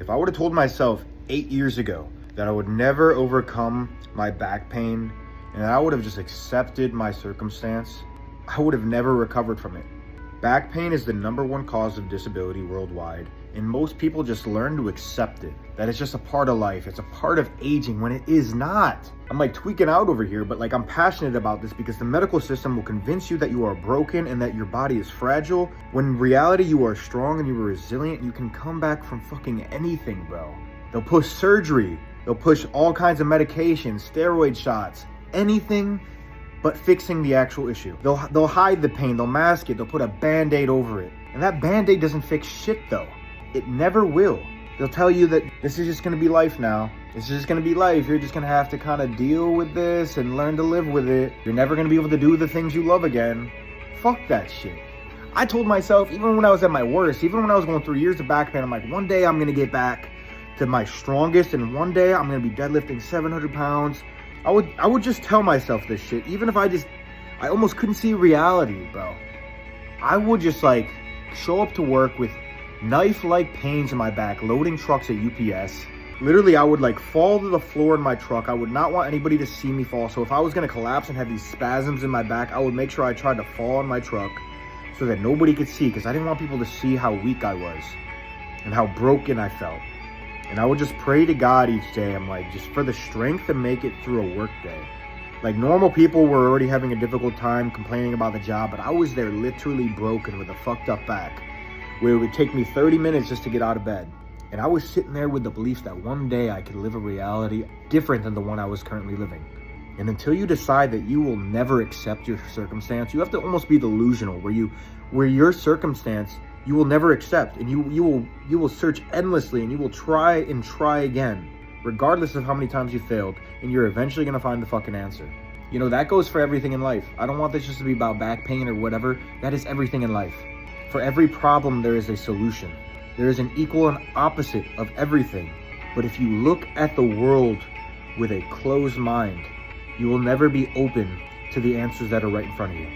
If I would have told myself 8 years ago that I would never overcome my back pain and I would have just accepted my circumstance, I would have never recovered from it. Back pain is the #1 cause of disability worldwide, and most people just learn to accept it. That it's just a part of life. It's a part of aging when it is not. I'm like tweaking out over here, but like I'm passionate about this because the medical system will convince you that you are broken and that your body is fragile, when in reality you are strong and you are resilient and you can come back from fucking anything, bro. They'll push surgery. They'll push all kinds of medications, steroid shots, anything but fixing the actual issue. They'll hide the pain, they'll mask it, they'll put a band-aid over it. And that band-aid doesn't fix shit though. It never will. They'll tell you that this is just gonna be life now. This is just gonna be life. You're just gonna have to kind of deal with this and learn to live with it. You're never gonna be able to do the things you love again. Fuck that shit. I told myself, even when I was at my worst, even when I was going through years of back pain, I'm like, one day I'm gonna get back to my strongest and one day I'm gonna be deadlifting 700 pounds. I would just tell myself this shit, even if I almost couldn't see reality, bro. I would just like show up to work with knife-like pains in my back, loading trucks at UPS. Literally, I would like fall to the floor in my truck. I would not want anybody to see me fall. So if I was gonna collapse and have these spasms in my back, I would make sure I tried to fall in my truck so that nobody could see, because I didn't want people to see how weak I was and how broken I felt. And I would just pray to God each day. I'm like, just for the strength to make it through a work day. Like normal people were already having a difficult time complaining about the job, but I was there literally broken with a fucked up back, where it would take me 30 minutes just to get out of bed. And I was sitting there with the belief that one day I could live a reality different than the one I was currently living. And until you decide that you will never accept your circumstance, you have to almost be delusional, where your circumstance you will never accept, and you will search endlessly and you will try and try again, regardless of how many times you failed, and you're eventually gonna find the fucking answer. You know, that goes for everything in life. I don't want this just to be about back pain or whatever. That is everything in life. For every problem, there is a solution. There is an equal and opposite of everything. But if you look at the world with a closed mind, you will never be open to the answers that are right in front of you.